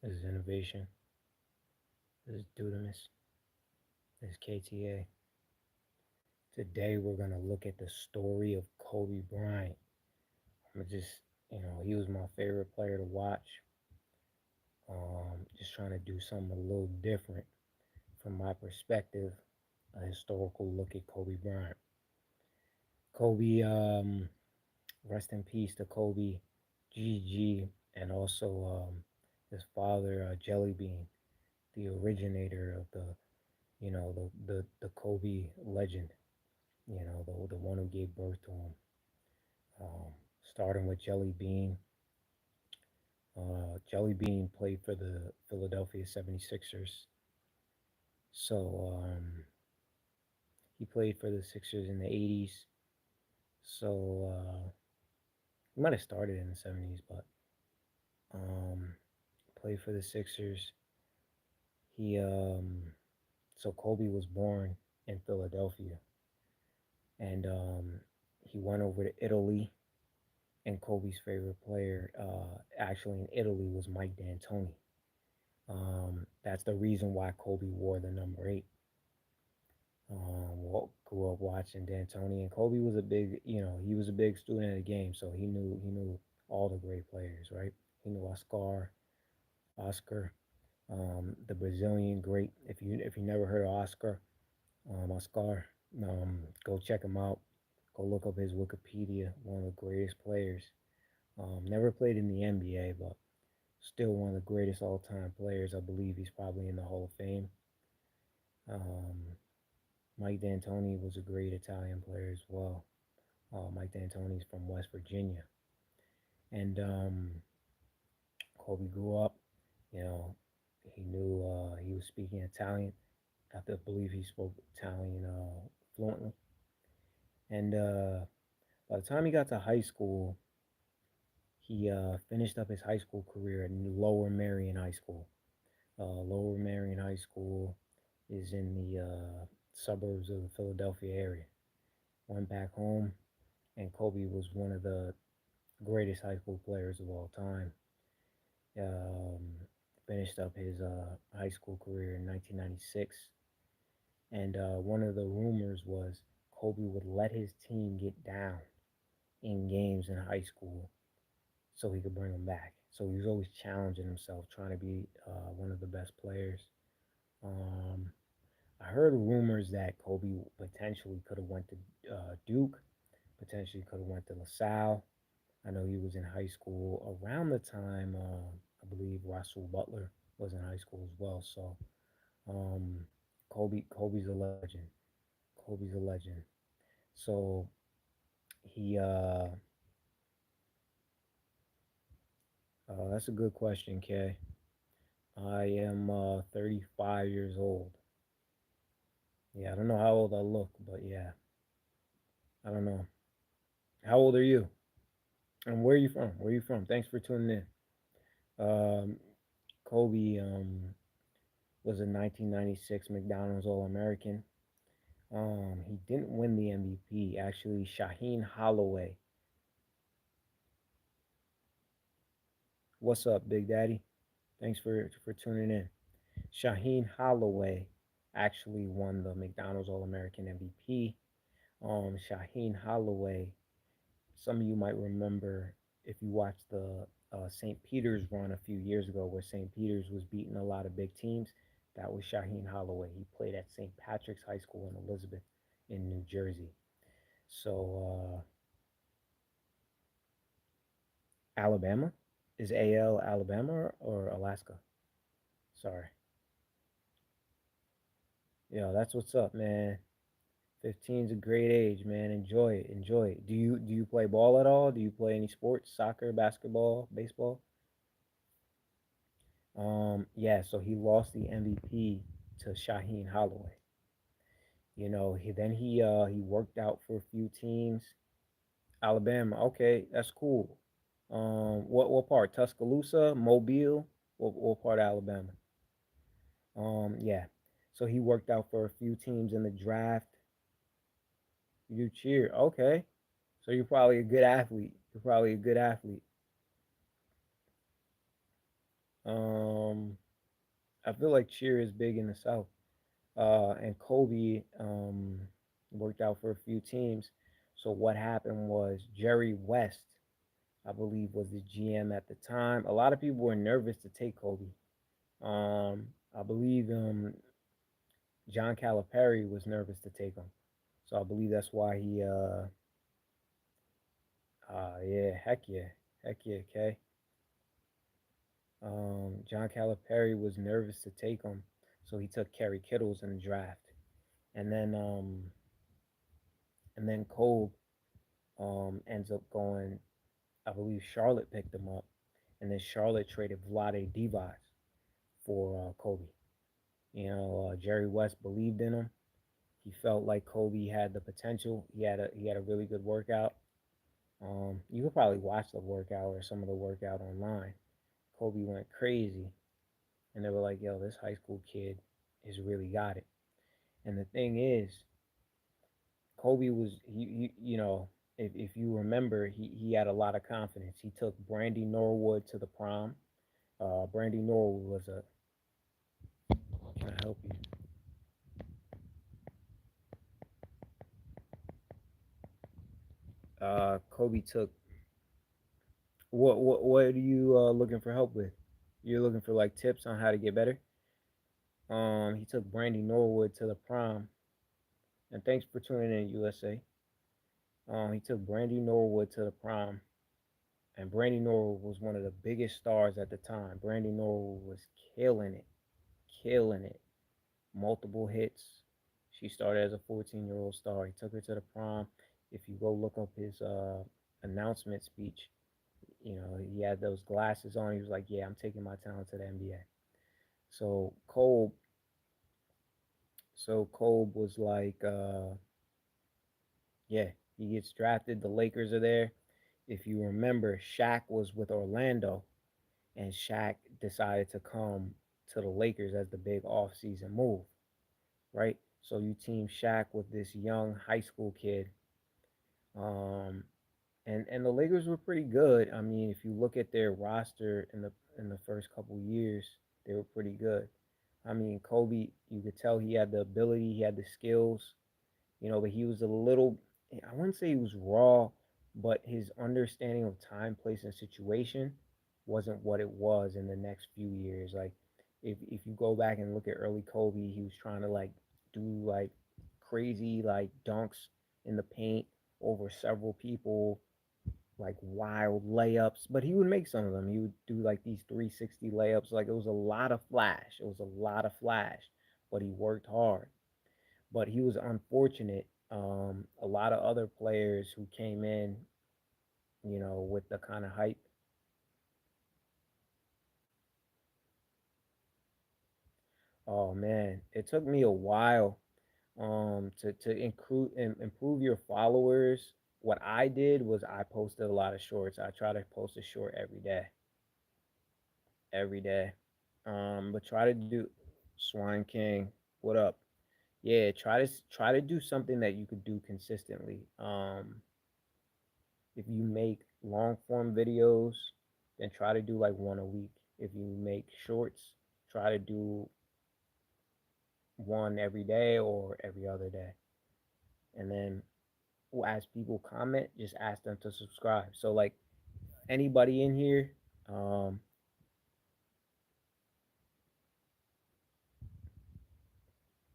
This is Innovation. This is Dudamus. This is KTA. Today we're going to look at the story of Kobe Bryant. I'm just, he was my favorite player to watch. Just trying to do something a little different from my perspective, a historical look at Kobe Bryant. Kobe, rest in peace to Kobe, GG, and also his father, Jelly Bean, the originator of the Kobe legend. The one who gave birth to him. Starting with Jelly Bean. Jelly Bean played for the Philadelphia 76ers. So he played for the Sixers in the 80s. So he might have started in the 70s, but um, played for the Sixers. He so Kobe was born in Philadelphia, and he went over to Italy. And Kobe's favorite player, actually in Italy, was Mike D'Antoni. That's the reason why Kobe wore the number 8. Grew up watching D'Antoni, and Kobe was he was a big student of the game, so he knew all the great players, right? He knew Oscar, the Brazilian great. If you never heard of Oscar, go check him out. Go look up his Wikipedia. One of the greatest players. Never played in the NBA, but still one of the greatest all-time players. I believe he's probably in the Hall of Fame. Um, Mike D'Antoni was a great Italian player as well. Mike D'Antoni's from West Virginia, and Kobe grew up. You know, he knew he was speaking Italian. I believe he spoke Italian fluently. And by the time he got to high school, he finished up his high school career at Lower Marion High School. Lower Marion High School is in the suburbs of the Philadelphia area. Went back home, and Kobe was one of the greatest high school players of all time. Um, Finished up his high school career in 1996, and one of the rumors was Kobe would let his team get down in games in high school so he could bring them back. So he was always challenging himself, trying to be one of the best players. Um, I heard rumors that Kobe potentially could have went to Duke, potentially could have went to LaSalle. I know he was in high school around the time I believe Russell Butler was in high school as well. So um, Kobe's a legend. Kobe's a legend. So he that's a good question, Kay. I am 35 years old. Yeah, I don't know how old I look, but yeah, I don't know. How old are you? And where are you from? Where are you from? Thanks for tuning in. Kobe was a 1996 McDonald's All American. He didn't win the MVP. Actually, Shaheen Holloway. What's up, Big Daddy? Thanks for tuning in. Shaheen Holloway actually won the McDonald's All American MVP. Shaheen Holloway, some of you might remember if you watched the St. Peter's run a few years ago, where St. Peter's was beating a lot of big teams. That was Shaheen Holloway. He played at St. Patrick's High School in Elizabeth, in New Jersey. So Alabama is AL Alabama or Alaska? Sorry. Yo, that's what's up, man. 15's a great age, man. Enjoy it. Enjoy it. Do you play ball at all? Do you play any sports? Soccer, basketball, baseball? Yeah, so he lost the MVP to Shaheen Holloway. He worked out for a few teams. Alabama. Okay, that's cool. What part? Tuscaloosa, Mobile. What part of Alabama? Yeah. So he worked out for a few teams in the draft. You cheer. Okay. So you're probably a good athlete. You're probably a good athlete. I feel like cheer is big in the South. And Kobe worked out for a few teams. So what happened was Jerry West, I believe, was the GM at the time. A lot of people were nervous to take Kobe. I believe John Calipari was nervous to take him. So I believe that's why he yeah, heck yeah, okay. John Calipari was nervous to take him, so he took Kerry Kittles in the draft, and then Cole ends up going. I believe Charlotte picked him up, and then Charlotte traded Vlade Divac for Kobe. Jerry West believed in him. He felt like Kobe had the potential. He had a really good workout. You could probably watch the workout or some of the workout online. Kobe went crazy, and they were like, "Yo, this high school kid has really got it." And the thing is, Kobe was if you remember, he had a lot of confidence. He took Brandy Norwood to the prom. Brandy Norwood was a can I help you? Kobe took what are you looking for help with? You're looking for like tips on how to get better. He took Brandy Norwood to the prom, and thanks for tuning in, USA. He took Brandy Norwood to the prom, and Brandy Norwood was one of the biggest stars at the time. Brandy Norwood was killing it, killing it. Multiple hits. She started as a 14-year-old star. He took her to the prom. If you go look up his announcement speech, he had those glasses on. He was like, "Yeah, I'm taking my talent to the NBA." So Cole was like, "Yeah, he gets drafted. The Lakers are there." If you remember, Shaq was with Orlando, and Shaq decided to come to the Lakers as the big off-season move, right? So you team Shaq with this young high school kid, um, and the Lakers were pretty good. I mean, if you look at their roster in the first couple years, they were pretty good. I mean, Kobe, you could tell he had the ability, he had the skills, but he was a little, I wouldn't say he was raw, but his understanding of time, place, and situation wasn't what it was in the next few years. Like, if you go back and look at early Kobe, he was trying to like do like crazy like dunks in the paint over several people, like wild layups, but he would make some of them. He would do like these 360 layups. Like it was a lot of flash. It was a lot of flash, but he worked hard. But he was unfortunate. A lot of other players who came in, with the kind of hype. Oh man, it took me a while to improve your followers. What I did was I posted a lot of shorts. I try to post a short every day. But try to do Swine King. What up? Yeah, try to do something that you could do consistently. If you make long form videos, then try to do like one a week. If you make shorts, try to do one every day or every other day. And then as people comment, just ask them to subscribe. So like anybody in here, um,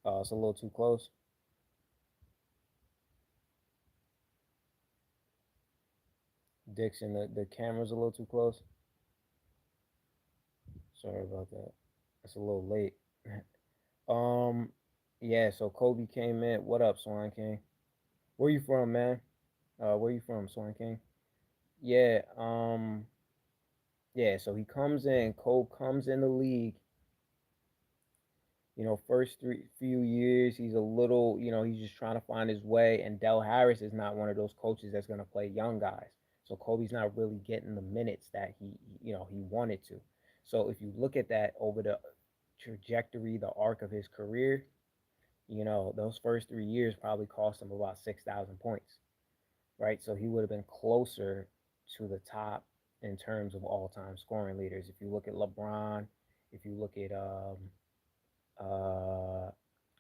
it's a little too close. Dixon, the camera's a little too close. Sorry about that. It's a little late. um, yeah. So Kobe came in. What up, Swan King? Where you from, man? Where you from, Swan King? Yeah. Yeah. So he comes in. Kobe comes in the league. First three few years, he's a little. He's just trying to find his way. And Del Harris is not one of those coaches that's gonna play young guys. So Kobe's not really getting the minutes that he wanted to. So if you look at that over the trajectory, the arc of his career, those first 3 years probably cost him about 6,000 points, right? So he would have been closer to the top in terms of all time scoring leaders. If you look at LeBron, if you look at uh,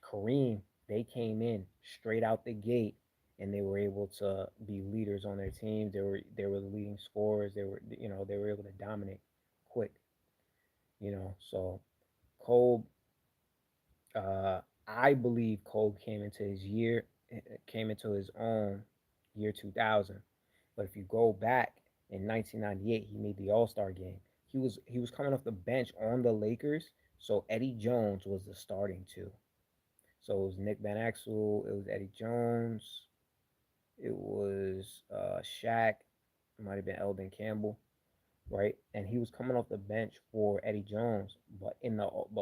Kareem, they came in straight out the gate and they were able to be leaders on their teams. They were the leading scorers. They were able to dominate quick. So Kobe, I believe Kobe came into his own year 2000. But if you go back in 1998, he made the All Star game. He was coming off the bench on the Lakers, so Eddie Jones was the starting two. So it was Nick Van Exel, it was Eddie Jones, it was Shaq, it might have been Eldon Campbell, right? And he was coming off the bench for Eddie Jones, but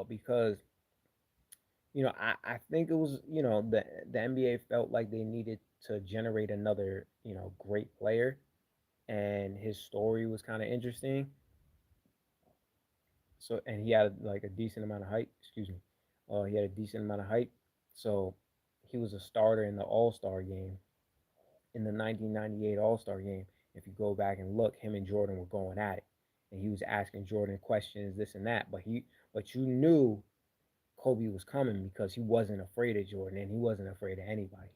because I think it was the NBA felt like they needed to generate another great player, and his story was kind of interesting. So and he had like a decent amount of height. Excuse me. He had a decent amount of height. So he was a starter in the All Star game in the 1998 All Star game. If you go back and look, him and Jordan were going at it, and he was asking Jordan questions, this and that. But you knew Kobe was coming because he wasn't afraid of Jordan and he wasn't afraid of anybody.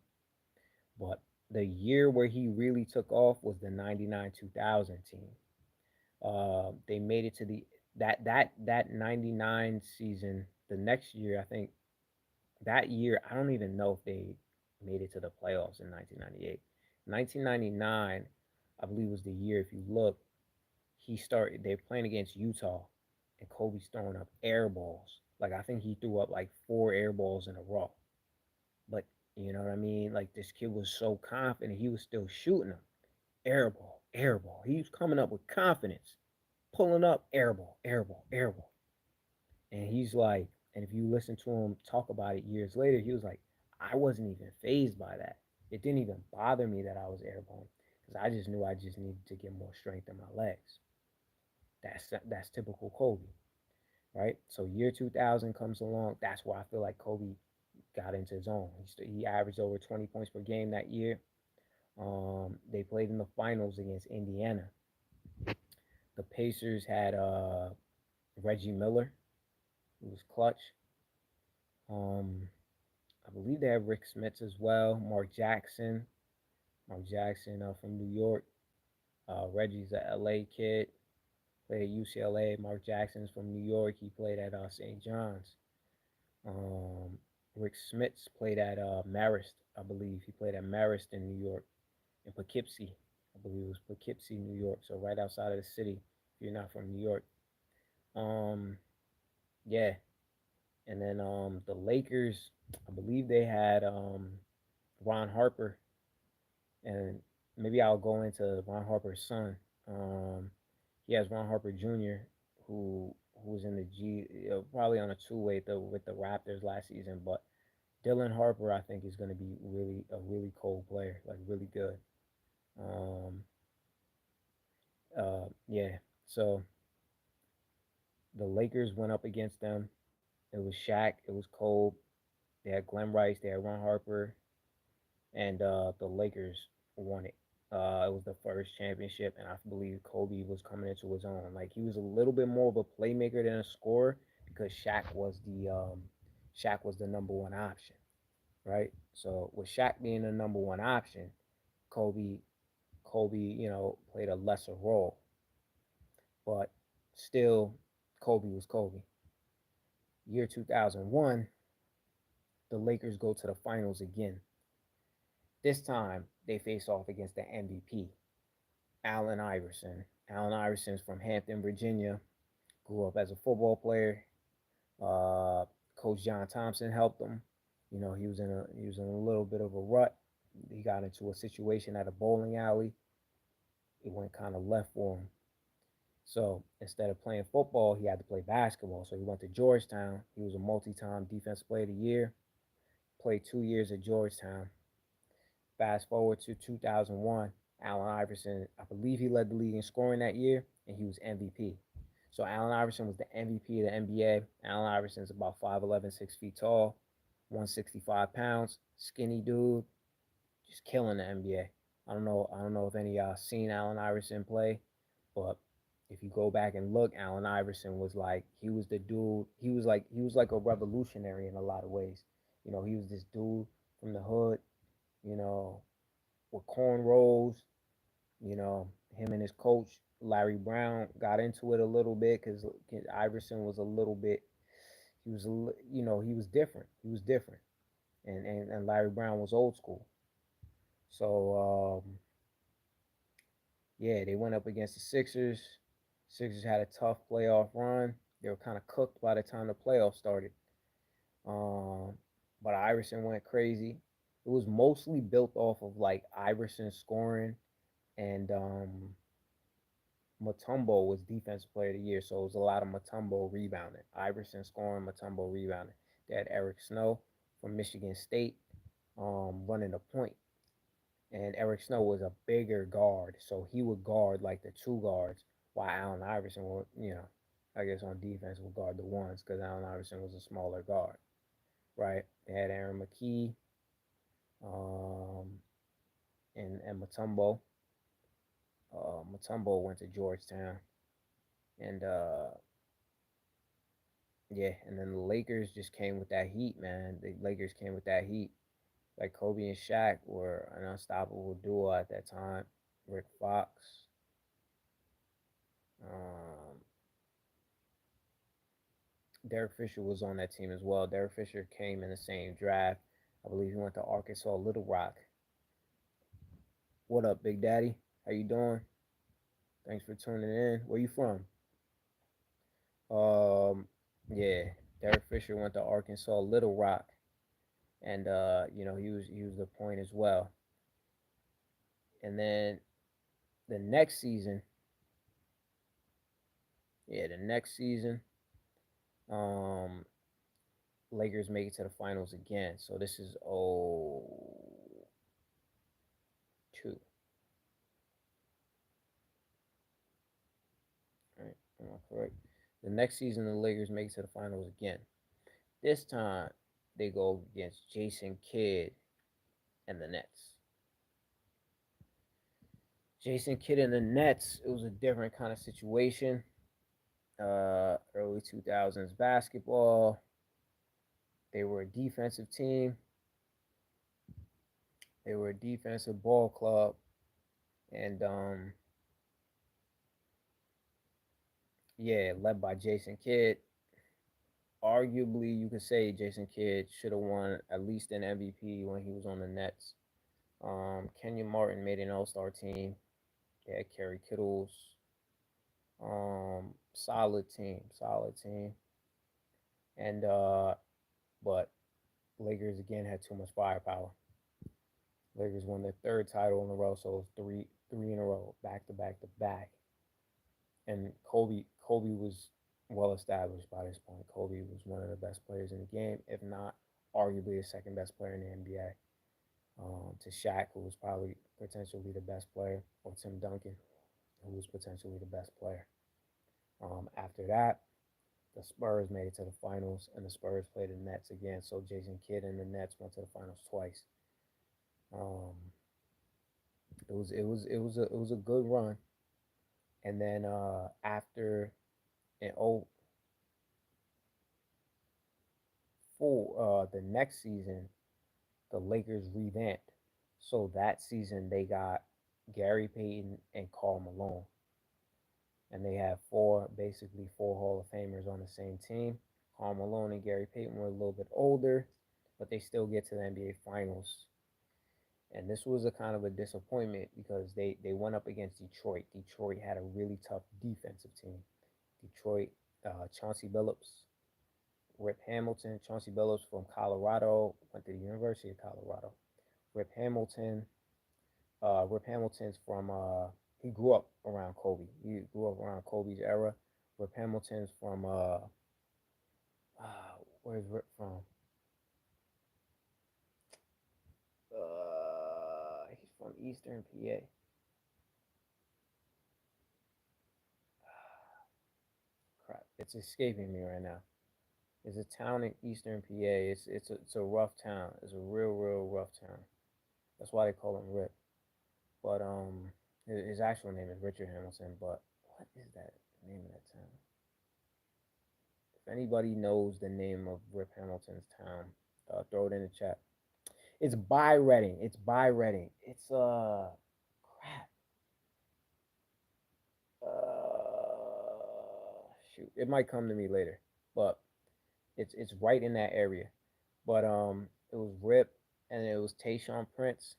But the year where he really took off was the 99 2000 team. They made it to that 99 season. The next year, I think that year, I don't even know if they made it to the playoffs in 1998. 1999, I believe, was the year. If you look, they're playing against Utah, and Kobe's throwing up air balls. Like, I think he threw up like four air balls in a row. But you know what I mean? Like, this kid was so confident, he was still shooting them. Air ball, air ball. He was coming up with confidence, pulling up, air ball, air ball, air ball. And he's like, and if you listen to him talk about it years later, he was like, I wasn't even phased by that. It didn't even bother me that I was airborne because I just knew I just needed to get more strength in my legs. That's typical Kobe, right? So year 2000 comes along. That's where I feel like Kobe got into his own. He averaged over 20 points per game that year. They played in the finals against Indiana. The Pacers had Reggie Miller, who was clutch. Um, I believe they have Rick Smits as well. Mark Jackson from New York. Reggie's a LA kid. Played at UCLA. Mark Jackson's from New York. He played at St. John's. Um, Rick Smits played at Marist, I believe. He played at Marist in New York. In Poughkeepsie, I believe it was Poughkeepsie, New York. So right outside of the city. If you're not from New York. Um, yeah. And then the Lakers, I believe they had Ron Harper, and maybe I'll go into Ron Harper's son. Um, he has Ron Harper Jr., who was in the probably on a two-way with the Raptors last season. But Dylan Harper, I think, is going to be really cold player, like really good. Um, yeah. So the Lakers went up against them. It was Shaq. It was Cole. They had Glenn Rice. They had Ron Harper, and the Lakers won it. It was the first championship, and I believe Kobe was coming into his own. Like he was a little bit more of a playmaker than a scorer because Shaq was the number one option, right? So with Shaq being the number one option, Kobe Kobe played a lesser role, but still Kobe was Kobe. Year 2001, the Lakers go to the finals again. This time they face off against the MVP, Allen Iverson. Allen Iverson's from Hampton, Virginia. Grew up as a football player. Uh, Coach John Thompson helped him. He was in a little bit of a rut. He got into a situation at a bowling alley. It went kind of left for him. So instead of playing football, he had to play basketball. So he went to Georgetown. He was a multi-time defense player of the year. Played 2 years at Georgetown. Fast forward to 2001, Allen Iverson, I believe he led the league in scoring that year, and he was MVP. So Allen Iverson was the MVP of the NBA. Allen Iverson's about 5'11", 6 feet tall, 165 pounds, skinny dude, just killing the NBA. I don't know if any of y'all seen Allen Iverson play, but If you go back and look, Allen Iverson was like he was the dude. He was like a revolutionary in a lot of ways. He was this dude from the hood. You know, with cornrows. You know, him and his coach Larry Brown got into it a little bit because Iverson was a little bit. He was, he was different. He was different, and Larry Brown was old school. So yeah, they went up against the Sixers. Sixers had a tough playoff run. They were kind of cooked by the time the playoffs started. Um, but Iverson went crazy. It was mostly built off of like Iverson scoring and Mutombo was defensive player of the year, so it was a lot of Mutombo rebounding. Iverson scoring, Mutombo rebounding. They had Eric Snow from Michigan State running the point, and Eric Snow was a bigger guard, so he would guard like the two guards, while Allen Iverson would, I guess on defense would guard the ones because Allen Iverson was a smaller guard, right? They had Aaron McKee, um, and Mutombo. Mutombo went to Georgetown, and yeah, and then the Lakers just came with that heat, man. The Lakers came with that heat. Like Kobe and Shaq were an unstoppable duo at that time. Rick Fox, um, Derek Fisher was on that team as well. Derek Fisher came in the same draft. I believe he went to Arkansas Little Rock. What up, Big Daddy? How you doing? Thanks for tuning in. Where you from? Yeah, Derek Fisher went to Arkansas Little Rock, and he was the point as well. And then the next season, yeah, the next season, um, Lakers make it to the finals again. So this is 02. Right? Am I correct? The next season, the Lakers make it to the finals again. This time, they go against Jason Kidd and the Nets. Jason Kidd and the Nets, it was a different kind of situation. Early 2000s basketball. They were a defensive team. They were a defensive ball club, and yeah, led by Jason Kidd. Arguably, you could say Jason Kidd should have won at least an MVP when he was on the Nets. Kenyon Martin made an All-Star team. They had Kerry Kittles. Solid team, and but Lakers again had too much firepower. Lakers won their third title in a row, so it was three in a row, back to back to back. And Kobe was well established by this point. Kobe was one of the best players in the game, if not arguably the second best player in the NBA. To Shaq, who was probably potentially the best player, or Tim Duncan, who was potentially the best player. After that, the Spurs made it to the finals, and the Spurs played the Nets again. So Jason Kidd and the Nets went to the finals twice. Um, it was a good run, and then after in 04, the next season, the Lakers revamped. So that season they got Gary Payton and Karl Malone, and they have basically four Hall of Famers on the same team. Karl Malone and Gary Payton were a little bit older, but they still get to the NBA Finals. And this was a kind of a disappointment because they went up against Detroit. Detroit had a really tough defensive team. Detroit, Chauncey Billups, Rip Hamilton. Chauncey Billups from Colorado, went to the University of Colorado. Rip Hamilton, Rip Hamilton's from, he grew up around Kobe. He grew up around Kobe's era. Rip Hamilton's from, where's Rip from? He's from Eastern PA. Crap, it's escaping me right now. It's a town in Eastern PA. It's a rough town. It's a real rough town. That's why they call him Rip. But his actual name is Richard Hamilton. But what is that name of that town? If anybody knows the name of Rip Hamilton's town, throw it in the chat. It's by Reading. It's by Reading. It's crap. Shoot, it might come to me later, but it's right in that area. But it was Rip and it was Tayshaun Prince.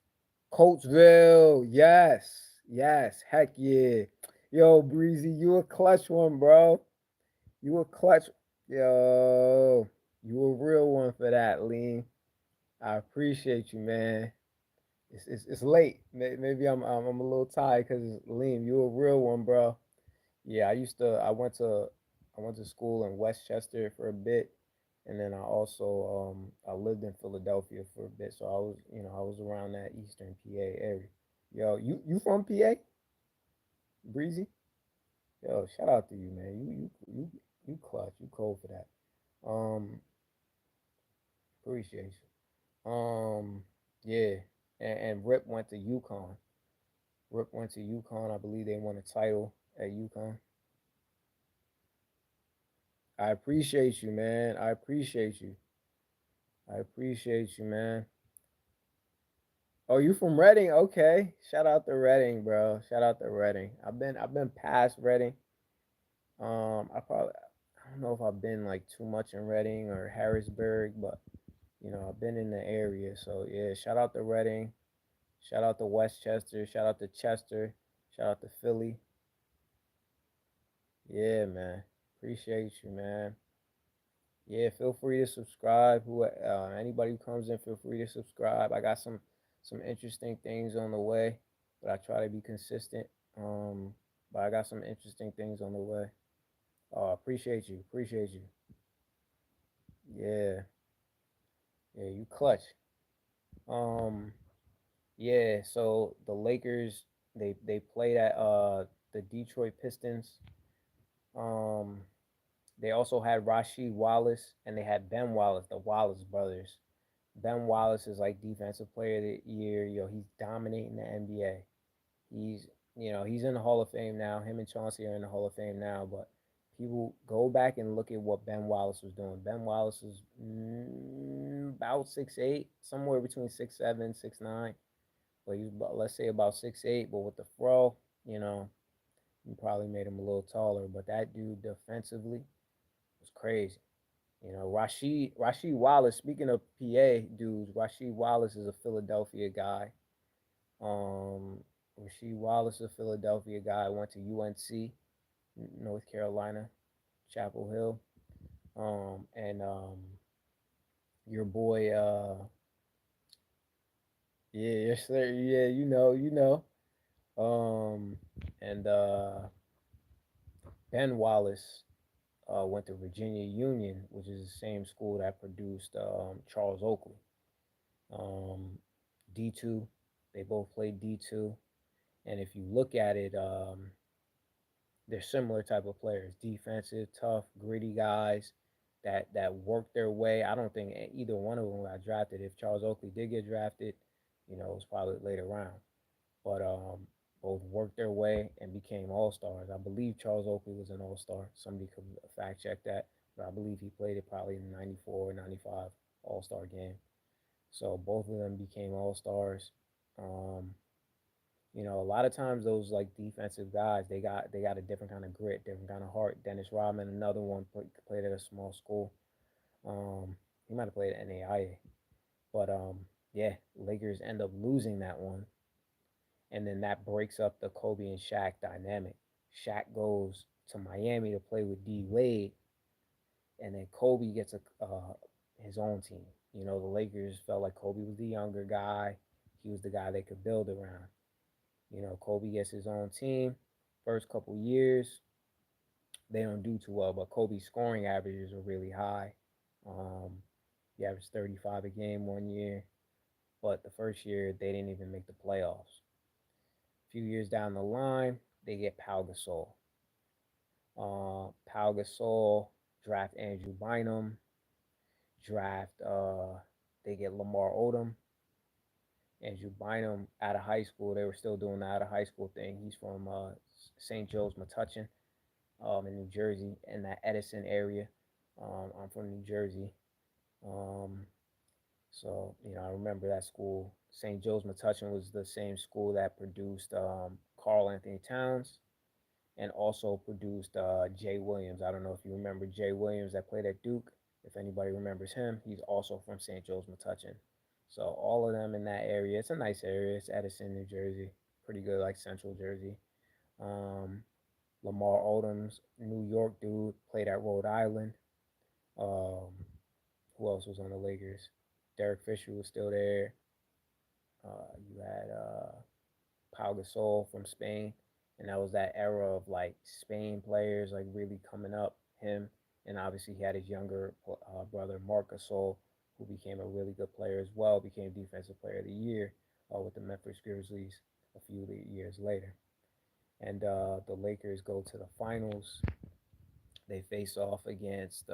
Coatesville, yes, yes, heck yeah. Yo, Breezy, you a clutch one, bro. You a clutch, yo. You a real one for that, Lean. I appreciate you, man. It's late. Maybe I'm a little tired because Lean, you a real one, bro. Yeah, I went to school in Westchester for a bit, and then I also I lived in Philadelphia for a bit, so I was around that Eastern PA area. Yo, you from PA, Breezy? Yo, shout out to you, man. You clutch. You cold for that. Um, appreciate you. Yeah, and Rip went to UConn. Rip went to UConn. I believe they won a title at UConn. I appreciate you, man. I appreciate you. I appreciate you, man. Oh, you from Reading? Okay. Shout out to Reading, bro. Shout out to Reading. I've been past Reading. I don't know if I've been like too much in Reading or Harrisburg, but I've been in the area. So yeah, shout out to Reading. Shout out to Westchester. Shout out to Chester. Shout out to Philly. Yeah, man. Appreciate you, man. Yeah, feel free to subscribe. Anybody who comes in, feel free to subscribe. I got some interesting things on the way, but I try to be consistent. Um, but I got some interesting things on the way. Appreciate you. Appreciate you. Yeah, yeah, you clutch. Um, yeah. So the Lakers, they played at the Detroit Pistons. Um, they also had Rasheed Wallace and they had Ben Wallace, the Wallace brothers. Ben Wallace is like defensive player of the year. He's dominating the NBA. He's he's in the Hall of Fame now. Him and Chauncey are in the Hall of Fame now. But people go back and look at what Ben Wallace was doing. Ben Wallace was about 6'8", somewhere between 6'7", 6'9". But he's let's say about 6'8". But with the fro, you know, you probably made him a little taller. But that dude defensively was crazy. Rasheed Wallace. Speaking of PA dudes, Rasheed Wallace is a Philadelphia guy. Um, Rasheed Wallace, a Philadelphia guy, went to UNC, North Carolina, Chapel Hill. And your boy, yeah, yes sir, yeah, you know. Um, and Ben Wallace went to Virginia Union, which is the same school that produced Charles Oakley. D2. They both played D2, and if you look at it, they're similar type of players: defensive, tough, gritty guys that work their way. I don't think either one of them got drafted. If Charles Oakley did get drafted, it was probably later round. But both worked their way and became all stars. I believe Charles Oakley was an all star. Somebody could fact check that, but I believe he played it probably in the 94 or 95 all star game. So both of them became all stars. Um, a lot of times those like defensive guys, they got a different kind of grit, different kind of heart. Dennis Rodman, another one, played at a small school. He might have played at NAIA, but yeah, Lakers end up losing that one, and then that breaks up the Kobe and Shaq dynamic. Shaq goes to Miami to play with D Wade, and then Kobe gets his own team. The Lakers felt like Kobe was the younger guy. He was the guy they could build around. Kobe gets his own team. First couple years, they don't do too well, but Kobe's scoring averages are really high. Um, he averaged 35 a game one year, but the first year they didn't even make the playoffs. A few years down the line, they get Pau Gasol. Pau Gasol draft Andrew Bynum, draft they get Lamar Odom, Andrew Bynum out of high school. They were still doing the out of high school thing. He's from St. Joe's, Metuchen, in New Jersey, in that Edison area. I'm from New Jersey. Um, so, I remember that school. St. Joe's Metuchen was the same school that produced Carl Anthony Towns and also produced Jay Williams. I don't know if you remember Jay Williams that played at Duke. If anybody remembers him, he's also from St. Joe's Metuchen. So all of them in that area. It's a nice area. It's Edison, New Jersey. Pretty good, like Central Jersey. Um, Lamar Odom's New York dude played at Rhode Island. Um, who else was on the Lakers? Derek Fisher was still there. You had Pau Gasol from Spain, and that was that era of like Spain players like really coming up. Him, and obviously he had his younger brother Marc Gasol, who became a really good player as well. Became Defensive Player of the Year with the Memphis Grizzlies a few years later. And the Lakers go to the finals. They face off against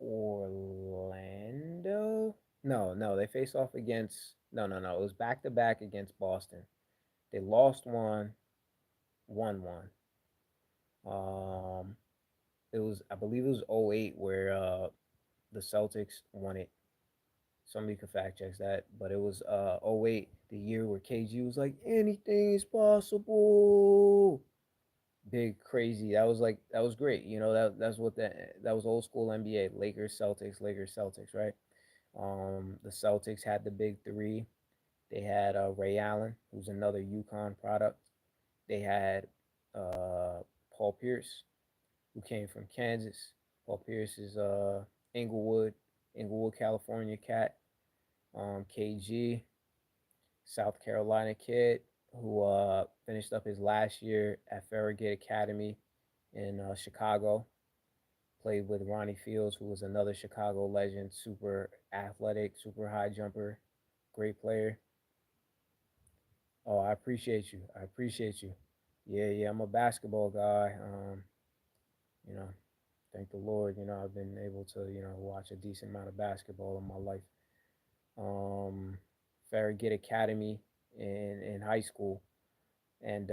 Orlando. No, they face off against no. It was back to back against Boston. They lost one, won one. Um, it was I believe it was '08 where the Celtics won it. Somebody could fact check that, but it was '08, the year where KG was like anything is possible. Big crazy. That was great. That's what that was old school NBA. Lakers Celtics, right? The Celtics had the big three. They had Ray Allen, who's another UConn product. They had uh, Paul Pierce, who came from Kansas. Paul Pierce is Inglewood, Inglewood, California cat. KG, South Carolina kid, who finished up his last year at Farragut Academy in Chicago. Played with Ronnie Fields, who was another Chicago legend, super athletic, super high jumper, great player. Oh, I appreciate you. I appreciate you. Yeah. I'm a basketball guy. You know, thank the Lord. I've been able to watch a decent amount of basketball in my life. Um, Farragut Academy in high school, and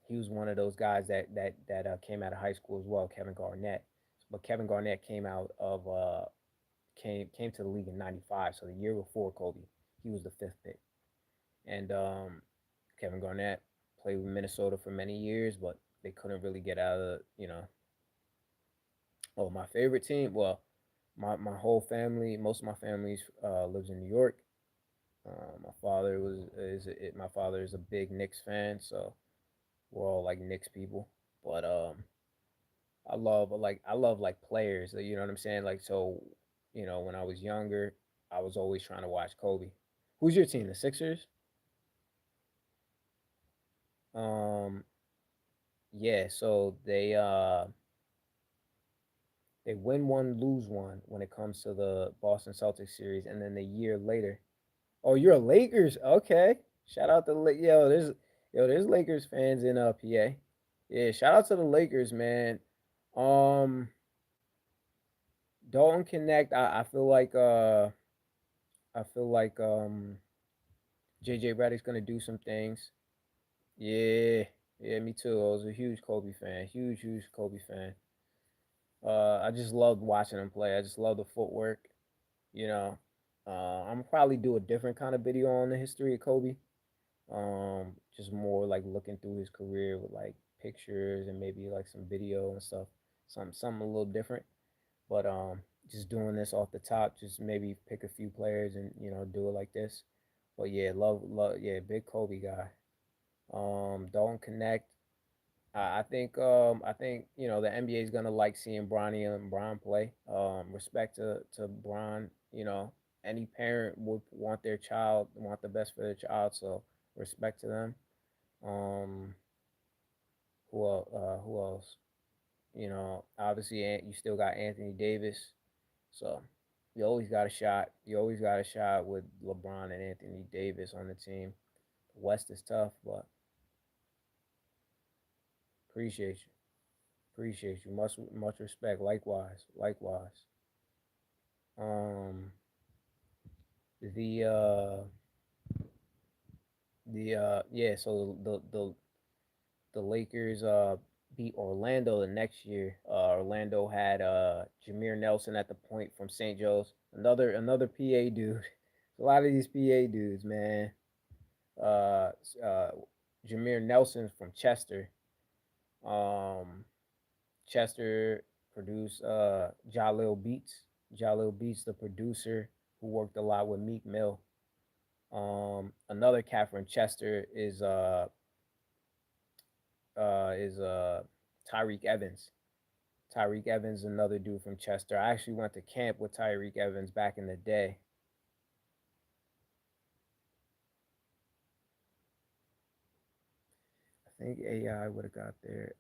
he was one of those guys that came out of high school as well. Kevin Garnett, but Kevin Garnett came to the league in '95, so the year before Kobe. He was the fifth pick, and Kevin Garnett played with Minnesota for many years, but they couldn't really get out of Oh, my favorite team. Well, my whole family, most of my family lives in New York. My father is a big Knicks fan, so we're all like Knicks people. But I love like players. You know what I'm saying? Like so, when I was younger, I was always trying to watch Kobe. Who's your team? The Sixers? Um, yeah. So they win one, lose one when it comes to the Boston Celtics series, and then the year later. Oh, you're a Lakers. Okay. Shout out to there's Lakers fans in PA. Yeah, shout out to the Lakers, man. Um Dalton Connect, I feel like JJ Redick's gonna do some things. Yeah, yeah, me too. I was a huge Kobe fan. Huge Kobe fan. I just loved watching him play. I just love the footwork, you know. I'm gonna probably do a different kind of video on the history of Kobe. Just more like looking through his career with like pictures and maybe like some video and stuff. Something a little different. But just doing this off the top, just maybe pick a few players and do it like this. But yeah, yeah, big Kobe guy. Dalton Connect. I think the NBA is gonna like seeing Bronny and Bron play. Respect to Bron. Any parent would want the best for their child. So respect to them. Um, who else? Obviously you still got Anthony Davis. So you always got a shot. You always got a shot with LeBron and Anthony Davis on the team. The West is tough, but appreciate you. Appreciate you. Much respect. Likewise. Likewise. Um The yeah, so the Lakers beat Orlando the next year. Orlando had Jameer Nelson at the point from St. Joe's. Another PA dude. A lot of these PA dudes, man. Uh, uh, Jameer Nelson from Chester. Um, Chester produced Jalil Beats. Jalil Beats, the producer who worked a lot with Meek Mill. Another cat from Chester is Tyreek Evans. Tyreek Evans, another dude from Chester. I actually went to camp with Tyreek Evans back in the day. I think AI would have got there.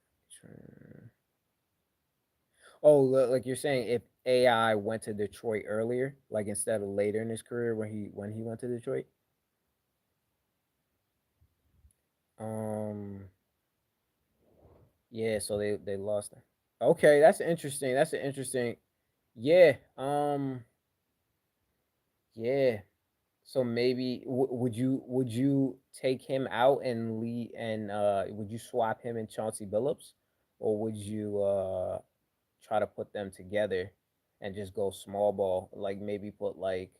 Oh, like you're saying, if AI went to Detroit earlier, like instead of later in his career when he went to Detroit. Um, yeah, so they lost. Okay, that's interesting. That's an interesting. Yeah. Yeah. So maybe would you take him out and would you swap him and Chauncey Billups, or would you try to put them together and just go small ball, like maybe put like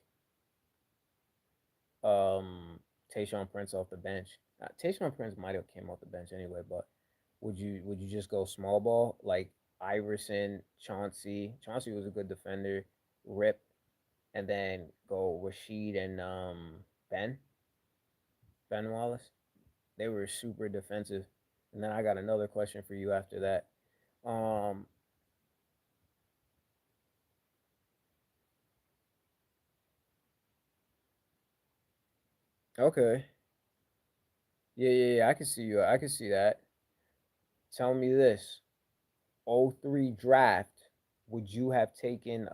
um Tayshaun Prince off the bench. Tayshaun Prince might have came off the bench anyway, but would you just go small ball like Iverson, Chauncey? Chauncey was a good defender. Rip, and then go Rashid and Ben Wallace. They were super defensive. And then I got another question for you after that. Um, okay. Yeah, yeah, yeah. I can see you. I can see that. Tell me this. '03 draft, would you have taken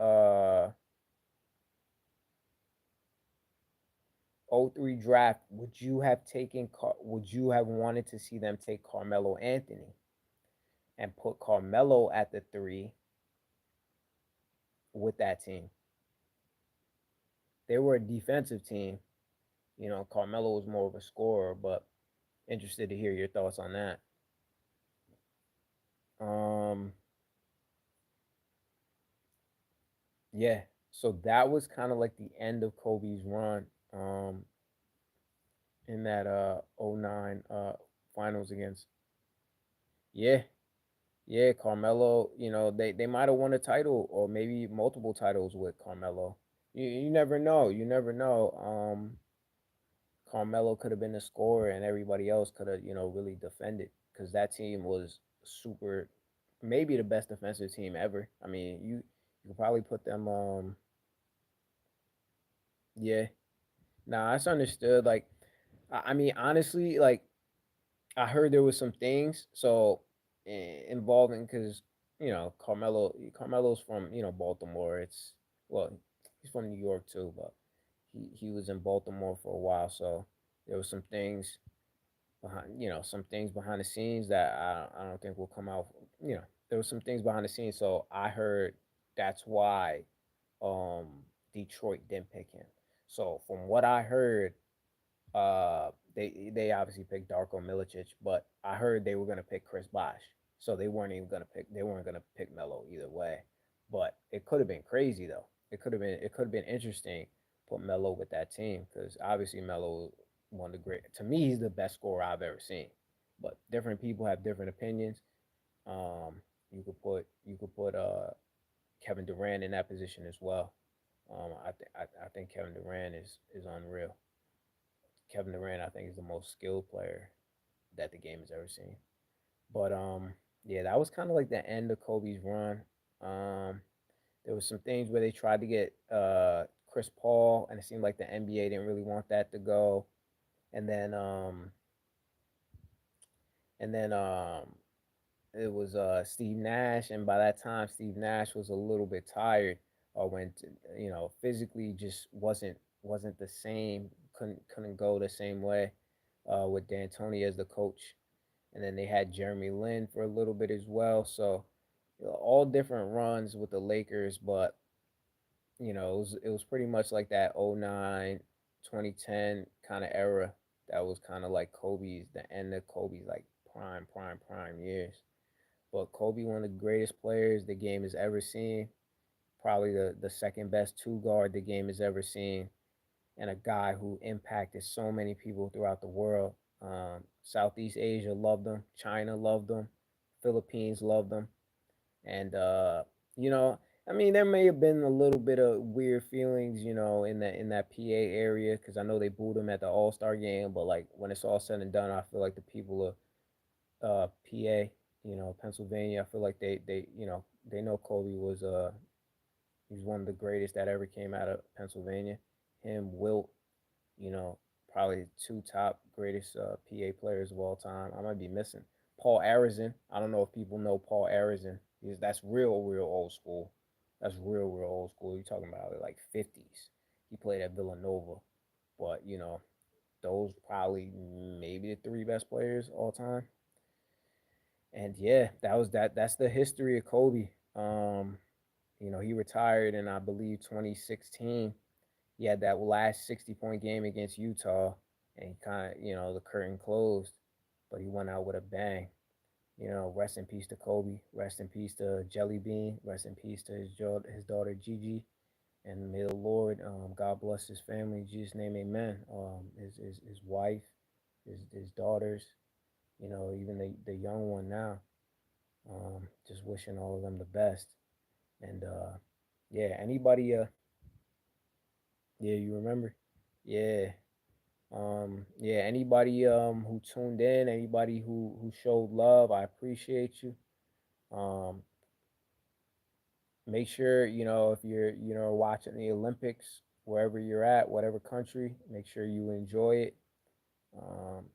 '03 draft, would you have wanted to see them take Carmelo Anthony and put Carmelo at the 3 with that team? They were a defensive team. Carmelo was more of a scorer, but interested to hear your thoughts on that. Um, yeah. So that was kind of like the end of Kobe's run in that '09 finals against. Yeah. Yeah, Carmelo, they might have won a title or maybe multiple titles with Carmelo. You never know. You never know. Carmelo could have been the scorer and everybody else could have, really defended because that team was super, maybe the best defensive team ever. I mean, you could probably put them. Yeah, nah, that's understood. Like, I mean, honestly, like I heard there was some things involving because Carmelo's from Baltimore. Well, he's from New York too, but he was in Baltimore for a while, so there was some things behind the scenes that I don't think will come out. There was some things behind the scenes, so I heard that's why um Detroit didn't pick him. So from what I heard, they obviously picked Darko Milicic, but I heard they were gonna pick Chris Bosh, so they weren't gonna pick Melo either way. But it could have been crazy though. It could have been interesting. Put Melo with that team because obviously Melo one of the great. To me, he's the best scorer I've ever seen. But different people have different opinions. Um, you could put Kevin Durant in that position as well. I think Kevin Durant is unreal. Kevin Durant, I think, is the most skilled player that the game has ever seen. But yeah, that was kind of like the end of Kobe's run. Um, there was some things where they tried to get Chris Paul, and it seemed like the NBA didn't really want that to go. And then and then it was Steve Nash, and by that time, Steve Nash was a little bit tired, or went, physically just wasn't the same. Couldn't go the same way with D'Antoni as the coach, and then they had Jeremy Lin for a little bit as well. So all different runs with the Lakers, but it was pretty much like that '09, 2010 kind of era. That was kind of like Kobe's the end of Kobe's like prime years. But Kobe, one of the greatest players the game has ever seen. Probably the second best two guard the game has ever seen, and a guy who impacted so many people throughout the world. Southeast Asia loved him. China loved him. Philippines loved him. And you know, I mean, there may have been a little bit of weird feelings, in that PA area, because I know they booed him at the All Star game. But like when it's all said and done, I feel like the people of PA, Pennsylvania, I feel like they know Kobe was he's one of the greatest that ever came out of Pennsylvania. Him, Wilt, you know, probably two top greatest PA players of all time. I might be missing Paul Arizin. I don't know if people know Paul Arizin. That's real old school. That's real old school. You're talking about like 50s. He played at Villanova, but those probably maybe the three best players all time. And yeah, that's the history of Kobe. He retired in I believe 2016. He had that last 60-point game against Utah, and he kind of, the curtain closed, but he went out with a bang. Rest in peace to Kobe. Rest in peace to Jelly Bean. Rest in peace to his daughter Gigi. And may the Lord, God bless his family. In Jesus' name, amen. His wife, his daughters, even the young one now. Just wishing all of them the best. And yeah, anybody, yeah, you remember? Yeah. Yeah, anybody who tuned in, anybody who showed love, I appreciate you. Um, Make sure, if you're, watching the Olympics, wherever you're at, whatever country, make sure you enjoy it. Um,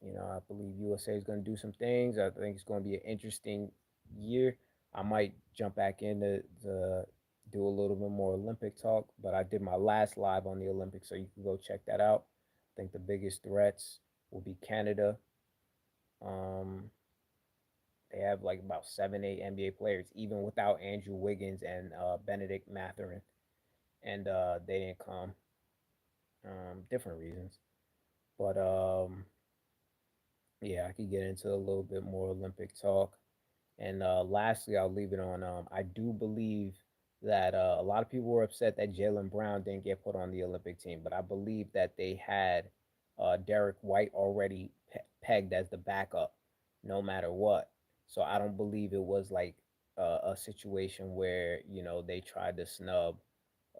I believe USA is going to do some things. I think it's going to be an interesting year. I might jump back in to do a little bit more Olympic talk, but I did my last live on the Olympics, so you can go check that out. I think the biggest threats will be Canada. Um, they have like about 7, 8 NBA players, even without Andrew Wiggins and Benedict Mathurin, and they didn't come. Different reasons, but yeah, I could get into a little bit more Olympic talk. And lastly, I'll leave it on. I do believe that a lot of people were upset that Jalen Brown didn't get put on the Olympic team, but I believe that they had Derek White already pegged as the backup, no matter what. So I don't believe it was like a situation where they tried to snub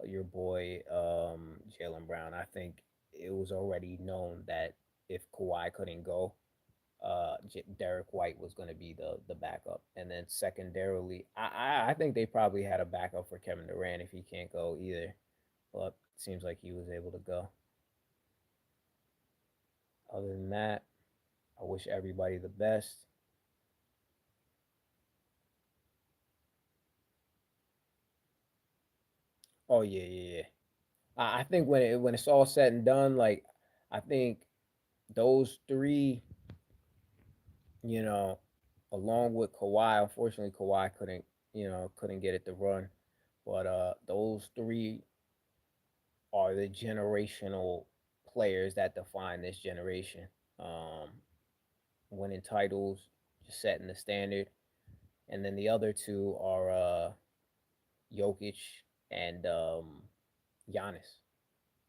your boy Jalen Brown. I think it was already known that if Kawhi couldn't go, Derek White was going to be the backup, and then secondarily, I think they probably had a backup for Kevin Durant if he can't go either, but it seems like he was able to go. Other than that, I wish everybody the best. Oh yeah. I think when it's all said and done, like I think those three, you know, along with Kawhi, unfortunately Kawhi couldn't get it to run, but those three are the generational players that define this generation. Um, Winning titles, just setting the standard, and then the other two are Jokic and Giannis,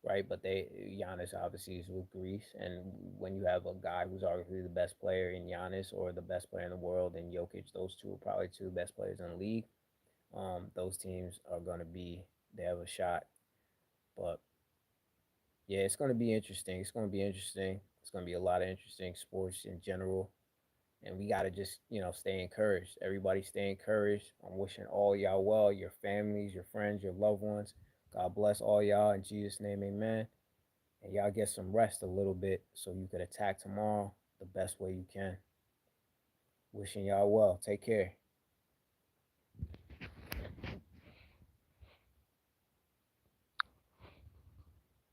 right? But Giannis obviously is with Greece, and when you have a guy who's arguably the best player in Giannis or the best player in the world in Jokic, those two are probably two best players in the league. Those teams are going to be they have a shot, but yeah, it's going to be interesting. It's going to be interesting. It's going to be a lot of interesting sports in general. And we got to just, stay encouraged. Everybody stay encouraged. I'm wishing all y'all well, your families, your friends, your loved ones. God bless all y'all. In Jesus' name, amen. And y'all get some rest a little bit so you could attack tomorrow the best way you can. Wishing y'all well. Take care.